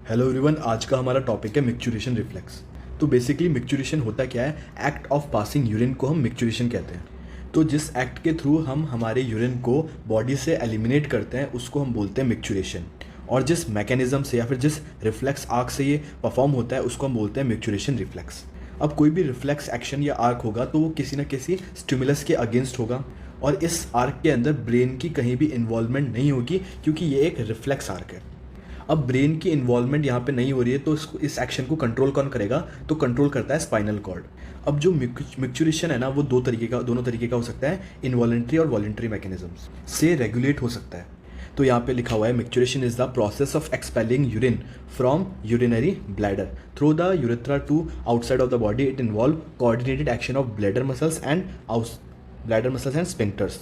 Hello everyone, आज का हमारा टॉपिक है मिक्चुरेशन रिफ्लेक्स। तो बेसिकली मिक्चुरेशन होता क्या है? एक्ट ऑफ पासिंग यूरिन को हम मिक्चुरेशन कहते हैं। तो जिस एक्ट के थ्रू हम हमारे यूरिन को बॉडी से एलिमिनेट करते हैं उसको हम बोलते हैं मिक्चुरेशन। और जिस मैकेनिज्म से या फिर जिस रिफ्लेक्स आर्क से ये परफॉर्म होता है उसको हम बोलते हैं मिक्चुरेशन रिफ्लेक्स। अब कोई भी रिफ्लेक्स एक्शन या आर्क होगा तो वो किसी न किसी स्टिमुलस के अगेंस्ट होगा, और इस आर्क के अंदर ब्रेन की कहीं भी इन्वॉल्वमेंट नहीं होगी क्योंकि ये एक रिफ्लेक्स आर्क है। अब ब्रेन की इन्वॉल्वमेंट यहाँ पे नहीं हो रही है तो इस एक्शन को कंट्रोल कौन करेगा? तो कंट्रोल करता है स्पाइनल कॉर्ड। अब जो मिक्चुरेशन है ना वो दोनों तरीके का हो सकता है, इनवॉलेंट्री और वॉलेंट्री मैकेनिज्म्स से रेगुलेट हो सकता है। तो यहाँ पे लिखा हुआ है micturition is the process of expelling urine from urinary bladder through the urethra to outside of the body. It involve coordinated action of bladder muscles and sphincters.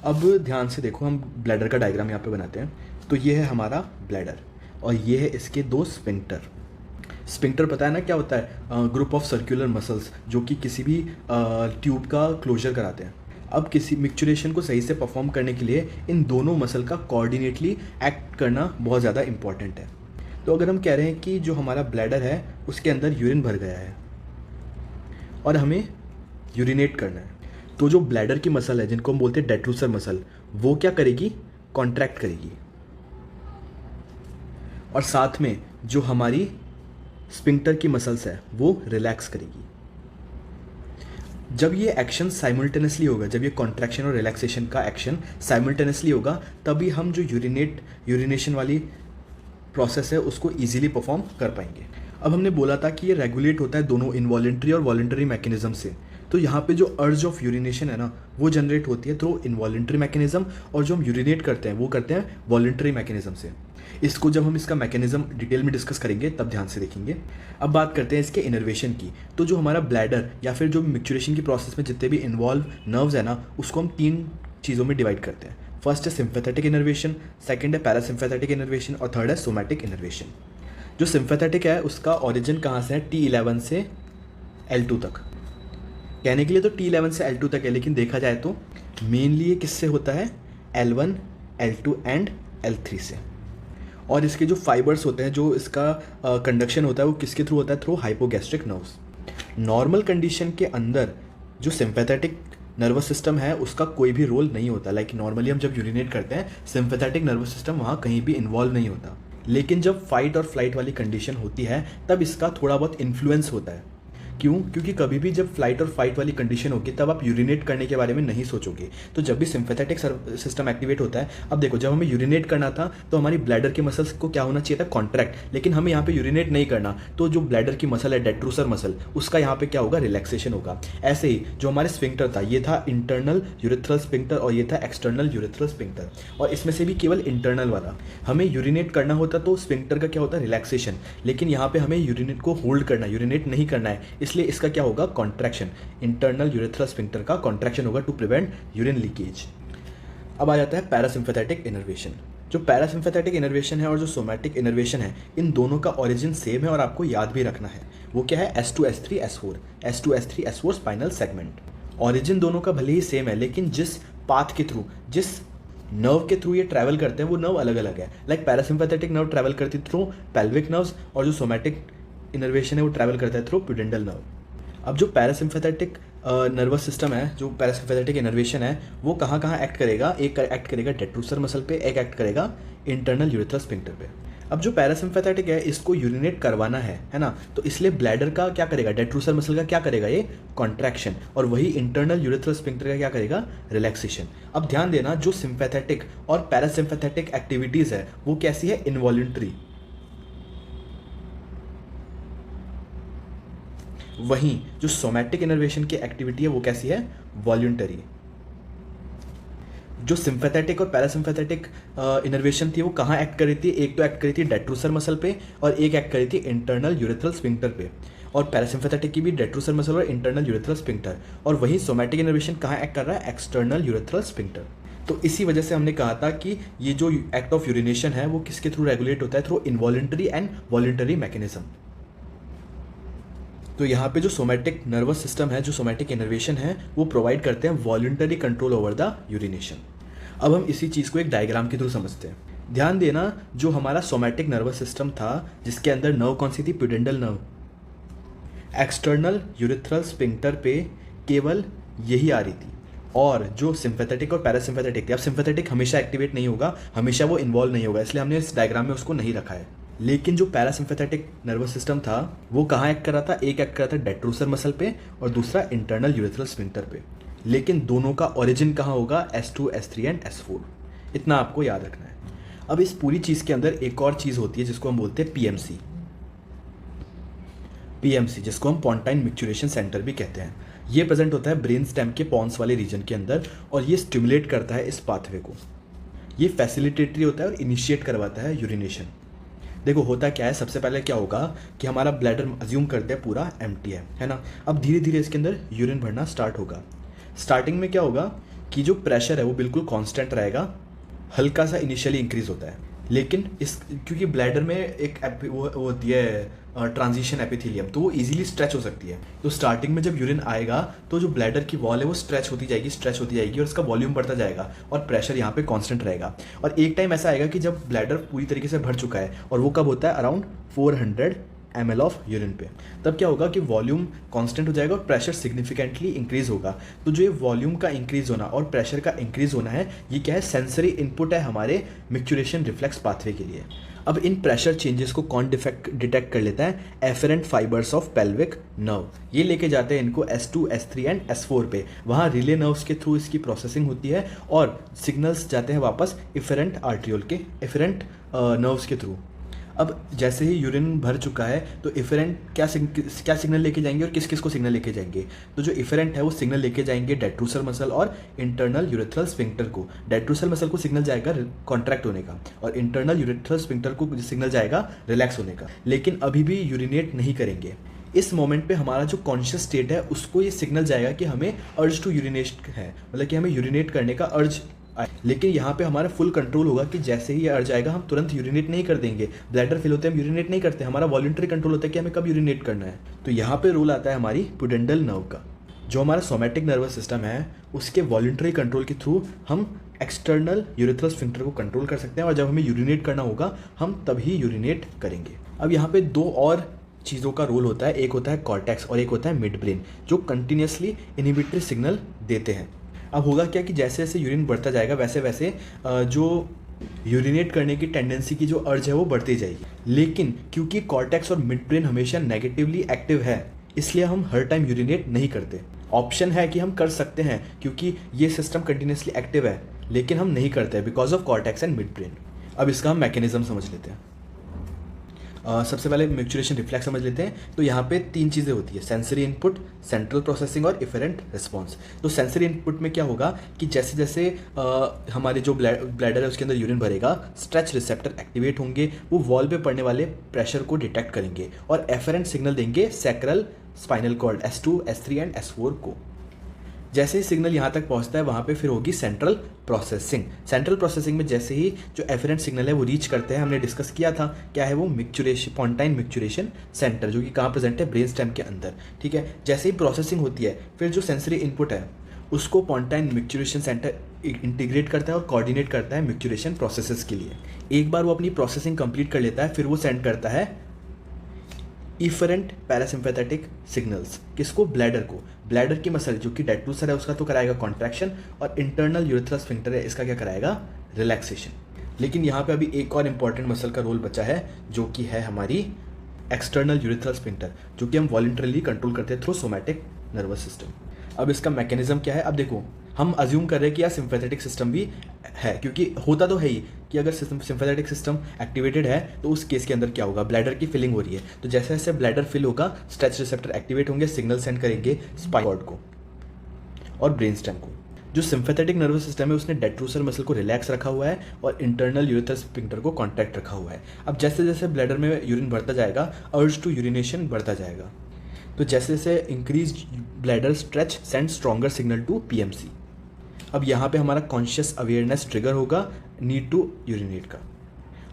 अब ध्यान से देखो, हम ब्लैडर का डायग्राम यहाँ पे बनाते हैं। तो ये है हमारा ब्लैडर और ये है इसके दो स्फिंक्टर। स्फिंक्टर पता है ना क्या होता है? ग्रुप ऑफ सर्कुलर मसल्स जो कि किसी भी ट्यूब का क्लोजर कराते हैं। अब किसी मिक्चुरेशन को सही से परफॉर्म करने के लिए इन दोनों मसल का कोऑर्डिनेटली एक्ट करना बहुत ज़्यादा इंपॉर्टेंट है। तो अगर हम कह रहे हैं कि जो हमारा ब्लैडर है उसके अंदर यूरिन भर गया है और हमें यूरिनेट करना है, तो जो ब्लैडर की मसल है जिनको हम बोलते हैं डेट्रूसर मसल, वो क्या करेगी? कॉन्ट्रैक्ट करेगी। और साथ में जो हमारी स्फिंक्टर की मसल्स है वो रिलैक्स करेगी। जब ये एक्शन साइमल्टेनियसली होगा, जब ये कॉन्ट्रैक्शन और रिलैक्सेशन का एक्शन साइमल्टेनियसली होगा, तभी हम जो यूरिनेशन वाली प्रोसेस है उसको इजीली परफॉर्म कर पाएंगे। अब हमने बोला था कि ये रेगुलेट होता है दोनों इनवॉलेंट्री और वॉलेंटरी मैकेनिज्म से। तो यहाँ पे जो अर्ज ऑफ यूरिनेशन है ना वो जनरेट होती है थ्रू इनवॉलेंट्री मैकेनिज्म, और जो हम यूरिनेट करते हैं वो करते हैं वॉलेंट्री मैकेनिज्म से। इसको जब हम इसका मैकेनिज्म डिटेल में डिस्कस करेंगे तब ध्यान से देखेंगे। अब बात करते हैं इसके इनर्वेशन की। तो जो हमारा ब्लैडर या फिर जो मिक्चुरेशन की प्रोसेस में जितने भी इन्वॉल्व नर्व्स है ना उसको हम 3 चीज़ों में डिवाइड करते हैं। फर्स्ट है सिम्पैथेटिक इनर्वेशन, सेकंड है पैरासिम्पैथेटिक इनर्वेशन और थर्ड है सोमैटिक इनर्वेशन। जो सिम्पैथेटिक है उसका ओरिजिन कहाँ से है? T11 से L2 तक। कहने के लिए तो T11 से L2 तक है, लेकिन देखा जाए तो मेनली ये किससे होता है? L1, L2 एंड L3 से। और इसके जो फाइबर्स होते हैं, जो इसका कंडक्शन होता है वो किसके थ्रू होता है? Through hypogastric nerves. Normal condition के अंदर जो सिम्पैथेटिक नर्वस सिस्टम है उसका कोई भी रोल नहीं होता। लाइक नॉर्मली हम जब यूरिनेट करते हैं सिम्पैथेटिक नर्वस सिस्टम वहाँ कहीं भी इन्वॉल्व नहीं होता, लेकिन जब फाइट और फ्लाइट वाली कंडीशन होती है तब इसका थोड़ा बहुत इन्फ्लुएंस होता है। क्यों? क्योंकि कभी भी जब फ्लाइट और फाइट वाली कंडीशन होगी तब आप यूरिनेट करने के बारे में नहीं सोचोगे। तो जब भी सिम्पैथेटिक सिस्टम एक्टिवेट होता है, अब देखो जब हमें यूरिनेट करना था तो हमारी ब्लैडर की मसल्स को क्या होना चाहिए था? कॉन्ट्रैक्ट। लेकिन हमें यहाँ पे यूरिनेट नहीं करना, तो जो ब्लैडर की मसल है डेट्रूसर मसल, उसका यहाँ पे क्या होगा? रिलैक्सेशन होगा। ऐसे ही जो हमारे स्फिंक्टर था ये था इंटरनल यूरेथ्रल स्फिंक्टर और ये था एक्सटर्नल यूरेथ्रल स्फिंक्टर, और इसमें से भी केवल इंटरनल वाला। हमें यूरिनेट करना होता तो स्फिंक्टर का क्या होता है? रिलैक्सेशन। लेकिन यहाँ पे हमें यूरिनेट को होल्ड करना, यूरिनेट नहीं करना है, इसलिए इसका क्या होगा? कॉन्ट्रैक्शन। इंटरनल यूरेथ्रल स्फिंक्टर का कॉन्ट्रैक्शन होगा टू प्रिवेंट यूरिन लीकेज। अब आ जाता है पैरासिम्पैथेटिक इनर्वेशन। जो पैरासिम्पैथेटिक इनर्वेशन है और जो सोमैटिक इनर्वेशन है, इन दोनों का ओरिजिन सेम है और आपको याद भी रखना है। वो क्या है? S2 S3 S4 spinal segment. Origin दोनों का भले ही सेम है, लेकिन जिस पाथ के थ्रू, जिस नर्व के थ्रू ये ट्रैवल करते हैं वो नर्व अलग अलग है। लाइक पैरासिम्पैथेटिक नर्व ट्रैवल करती थ्रू पेल्विक नर्व्स, और जो सोमैटिक इनर्वेशन है वो ट्रैवल करता है थ्रू प्यूडेंटल नर्व। अब जो पैरासिम्पैथेटिक नर्वस सिस्टम है, जो पैरासिम्पैथेटिक इनर्वेशन है, वो कहाँ कहाँ एक्ट करेगा? एक एक्ट करेगा डेट्रूसर मसल पे, एक एक्ट करेगा इंटरनल यूरेथ्रल स्फिंक्टर पे। अब जो पैरासिम्पैथेटिक है इसको यूरिनेट करवाना है ना, तो इसलिए ब्लैडर का क्या करेगा? डेट्रूसर मसल का क्या करेगा? ये कॉन्ट्रैक्शन। और वही इंटरनल यूरेथ्रल स्फिंक्टर का क्या करेगा? रिलैक्सेशन। अब ध्यान देना, जो सिम्पैथेटिक और पैरासिम्पैथेटिक एक्टिविटीज़ है वो कैसी है? इनवॉल्यूंट्री। वहीं जो सोमैटिक इनर्वेशन की एक्टिविटी है वो कैसी है? वॉल्यूंटरी। जो सिम्पैथेटिक और पैरासिम्पैथेटिक इनर्वेशन थी वो कहाँ एक्ट कर रही थी? एक तो एक्ट करी थी डेट्रूसर मसल पे और एक एक्ट करी थी इंटरनल यूरेथ्रल स्फिंक्टर पे। और पैरासिम्पैथेटिक की भी डेट्रूसर मसल और इंटरनल यूरेथ्रल स्फिंक्टर। और वहीं सोमैटिक इनर्वेशन कहाँ एक्ट कर रहा है? External urethral sphincter. तो इसी वजह से हमने कहा था कि ये जो एक्ट ऑफ यूरिनेशन है वो किसके थ्रू रेगुलेट होता है? Through involuntary and voluntary mechanism. तो यहाँ पे जो सोमैटिक नर्वस सिस्टम है, जो सोमैटिक इनर्वेशन है, वो प्रोवाइड करते हैं voluntary control over the urination. अब हम इसी चीज़ को एक डायग्राम के थ्रू समझते हैं। ध्यान देना, जो हमारा सोमैटिक नर्वस सिस्टम था जिसके अंदर नर्व कौन सी थी, प्यूडेंटल नर्व, एक्सटर्नल यूरिथ्रल स्फिंक्टर पे केवल यही आ रही थी, और जो सिंपैथेटिक और पैरासिम्पैथेटिक थी, अब सिंपैथेटिक हमेशा एक्टिवेट नहीं होगा, हमेशा वो इन्वॉल्व नहीं होगा, इसलिए हमने इस डायग्राम में उसको नहीं रखा है। लेकिन जो पैरासिम्पैथेटिक नर्वस सिस्टम था वो कहाँ एक्ट कर रहा था, एक एक्ट कर रहा था डेट्रोसर मसल पे और दूसरा इंटरनल यूरिथ्रल स्फिंक्टर पे। लेकिन दोनों का ओरिजिन कहाँ होगा, S2, S3 एंड S4, इतना आपको याद रखना है। अब इस पूरी चीज़ के अंदर एक और चीज़ होती है जिसको हम बोलते हैं PMC, जिसको हम पोंटाइन मैच्योरेशन सेंटर भी कहते हैं। ये प्रेजेंट होता है ब्रेन स्टेम के पॉन्स वाले रीजन के अंदर और ये स्टिमुलेट करता है इस पाथवे को। ये फैसिलिटेटरी होता है और इनिशिएट करवाता है यूरिनेशन। देखो होता क्या है, सबसे पहले क्या होगा कि हमारा ब्लैडर अज्यूम करते हैं पूरा एम्प्टी है ना। अब धीरे धीरे इसके अंदर यूरिन भरना स्टार्ट होगा। स्टार्टिंग में क्या होगा कि जो प्रेशर है वो बिल्कुल कांस्टेंट रहेगा, हल्का सा इनिशियली इंक्रीज होता है, लेकिन इस क्योंकि ब्लैडर में एक वो होती है ट्रांजिशन एपिथेलियम, तो वो इजीली स्ट्रेच हो सकती है। तो स्टार्टिंग में जब यूरिन आएगा तो जो ब्लैडर की वॉल है वो स्ट्रेच होती जाएगी और इसका वॉल्यूम बढ़ता जाएगा और प्रेशर यहाँ पे कांस्टेंट रहेगा। और एक टाइम ऐसा आएगा कि जब ब्लैडर पूरी तरीके से भर चुका है, और वो कब होता है, अराउंड 400 ml ऑफ यूरिन पे, तब क्या होगा कि वॉल्यूम कांस्टेंट हो जाएगा और प्रेशर सिग्निफिकेंटली इंक्रीज होगा। तो जो ये वॉल्यूम का इंक्रीज होना और प्रेशर का इंक्रीज होना है, ये क्या है, सेंसरी इनपुट है हमारे मैच्योरेशन रिफ्लेक्स पाथवे के लिए। अब इन प्रेशर चेंजेस को कौन डिटेक्ट कर लेता है, afferent fibres of pelvic nerve. ये लेके जाते हैं इनको S2, S3 एंड S4 पे, वहाँ रिले नर्व्स के थ्रू इसकी प्रोसेसिंग होती है और सिग्नल्स जाते हैं वापस इफरेंट आर्ट्रियोल के, इफरेंट नर्व्स के थ्रू। अब जैसे ही यूरिन भर चुका है तो इफरेंट क्या सिग्नल लेके जाएंगे और किस किस को सिग्नल लेके जाएंगे, तो जो इफरेंट है वो सिग्नल लेके जाएंगे डेट्रोसर मसल और इंटरनल यूरिथ्रल स्फिंक्टर को। डेट्रोसर मसल को सिग्नल जाएगा कॉन्ट्रैक्ट होने का और इंटरनल यूरिथ्रल स्फिंक्टर को सिग्नल जाएगा रिलैक्स होने का। लेकिन अभी भी यूरिनेट नहीं करेंगे। इस मोमेंट पे हमारा जो कॉन्शियस स्टेट है उसको ये सिग्नल जाएगा कि हमें अर्ज टू यूरिनेट है, मतलब कि हमें यूरिनेट करने का अर्ज। लेकिन यहाँ पे हमारा फुल कंट्रोल होगा कि जैसे ही ये अर्ज आएगा हम तुरंत यूरिनेट नहीं कर देंगे। ब्लैडर फिल होते हैं हम यूरिनेट नहीं करते, हमारा वॉलंटरी कंट्रोल होता है कि हमें कब यूरिनेट करना है। तो यहाँ पे रोल आता है हमारी प्यूडेंटल नर्व का। जो हमारा सोमैटिक नर्वस सिस्टम है उसके वॉलंटरी कंट्रोल के थ्रू हम एक्सटर्नल यूरिथ्रल स्फिंक्टर को कंट्रोल कर सकते हैं और जब हमें यूरिनेट करना होगा हम तभी यूरिनेट करेंगे। अब यहाँ पे दो और चीज़ों का रोल होता है, एक होता है कॉर्टेक्स और एक होता है मिड ब्रेन, जो कंटिन्यूसली इनहिबिटरी सिग्नल देते हैं। अब होगा क्या कि जैसे जैसे यूरिन बढ़ता जाएगा वैसे वैसे जो यूरिनेट करने की टेंडेंसी की जो अर्ज है वो बढ़ती जाएगी। लेकिन क्योंकि कॉर्टेक्स और मिड ब्रेन हमेशा नेगेटिवली एक्टिव है, इसलिए हम हर टाइम यूरिनेट नहीं करते। ऑप्शन है कि हम कर सकते हैं क्योंकि ये सिस्टम कंटिन्यूसली एक्टिव है, लेकिन हम नहीं करते because of cortex and mid brain. अब इसका हम मैकेनिज्म समझ लेते हैं। सबसे पहले मैच्योरेशन रिफ्लेक्स समझ लेते हैं। तो यहाँ पे तीन चीज़ें होती है, सेंसरी इनपुट, सेंट्रल प्रोसेसिंग और इफरेंट रिस्पॉन्स। तो सेंसरी इनपुट में क्या होगा कि जैसे जैसे हमारे जो ब्लैडर है उसके अंदर यूरिन भरेगा, स्ट्रेच रिसेप्टर एक्टिवेट होंगे, वो वॉल पे पड़ने वाले प्रेशर को डिटेक्ट करेंगे और एफरेंट सिग्नल देंगे sacral spinal cord S2, S3 and S4 को। जैसे ही सिग्नल यहाँ तक पहुँचता है वहाँ पे फिर होगी सेंट्रल प्रोसेसिंग। सेंट्रल प्रोसेसिंग में जैसे ही जो एफरेंट सिग्नल है वो रीच करते हैं, हमने डिस्कस किया था क्या है वो, मैच्योरेशन, पोंटाइन मैच्योरेशन सेंटर, जो कि कहाँ प्रेजेंट है, ब्रेन स्टेम के अंदर। ठीक है, जैसे ही प्रोसेसिंग होती है फिर जो सेंसरी इनपुट है उसको पोंटाइन मैच्योरेशन सेंटर इंटीग्रेट करता है और कोऑर्डिनेट करता है मैच्योरेशन प्रोसेसेस के लिए। एक बार वो अपनी प्रोसेसिंग कंप्लीट कर लेता है फिर वो सेंड करता है इफरेंट पैरासिम्पैथेटिक सिग्नल्स, किसको, ब्लैडर को। ब्लैडर की मसल जो कि डेट्रोसर है उसका तो कराएगा कॉन्ट्रैक्शन और इंटरनल यूरिथ्रल स्फिंक्टर है इसका क्या कराएगा, रिलैक्सेशन। लेकिन यहाँ पे अभी एक और इंपॉर्टेंट मसल का रोल बचा है जो कि है हमारी एक्सटर्नल यूरिथ्रल स्फिंक्टर, जो कि हम वॉलंटरली कंट्रोल करते हैं थ्रू सोमैटिक नर्वस सिस्टम। अब इसका मैकेनिज्म क्या है, अब देखो हम अज्यूम कर रहे हैं कि यार सिंपैथेटिक सिस्टम भी है, क्योंकि होता तो है ही कि अगर सिंपैथेटिक सिस्टम एक्टिवेटेड है तो उस केस के अंदर क्या होगा, ब्लैडर की फिलिंग हो रही है, तो जैसे जैसे ब्लैडर फिल होगा स्ट्रेच रिसेप्टर एक्टिवेट होंगे, सिग्नल सेंड करेंगे स्पाइनल कॉर्ड को और ब्रेन स्टेम को। जो सिंपैथेटिक नर्वस सिस्टम है उसने डेट्रोसर मसल को रिलैक्स रखा हुआ है और इंटरनल यूरिथ्रल स्फिंक्टर को कॉन्ट्रैक्ट रखा हुआ है। अब जैसे जैसे ब्लैडर में यूरिन बढ़ता जाएगा अर्ज टू यूरिनेशन बढ़ता जाएगा, तो जैसे जैसे increase bladder stretch send stronger signal to PMC। अब यहाँ पे हमारा कॉन्शियस अवेयरनेस ट्रिगर होगा नीड टू यूरिनेट का।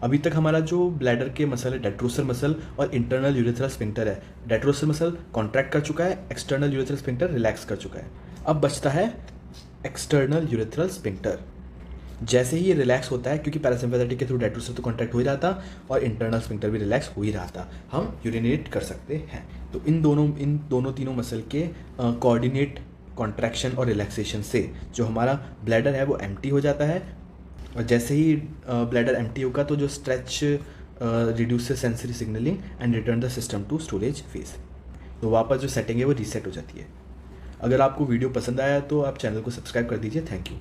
अभी तक हमारा जो ब्लैडर के मसल है डेट्रोसर मसल और इंटरनल यूरिथ्रल स्फिंक्टर है, डेट्रोसर मसल कॉन्ट्रैक्ट कर चुका है, एक्सटर्नल यूरिथ्रल स्फिंक्टर रिलैक्स कर चुका है। अब बचता है एक्सटर्नल यूरिथ्रल स्फिंक्टर जैसे ही ये रिलैक्स होता है, क्योंकि पैरासिम्पैथेटिक के थ्रू डायफ्राम तो कॉन्ट्रैक्ट हो ही रहा था और इंटरनल स्फिंक्टर भी रिलैक्स हो ही रहा था, हम यूरिनेट कर सकते हैं। तो इन दोनों तीनों मसल के कोऑर्डिनेट कॉन्ट्रैक्शन और रिलैक्सेशन से जो हमारा ब्लैडर है वो एम्प्टी हो जाता है, और जैसे ही ब्लैडर एम्प्टी होगा तो जो stretch reduces sensory signalling and return the system to storage phase, तो वापस जो सेटिंग है वो रीसेट हो जाती है। अगर आपको वीडियो पसंद आया तो आप चैनल को सब्सक्राइब कर दीजिए। Thank you.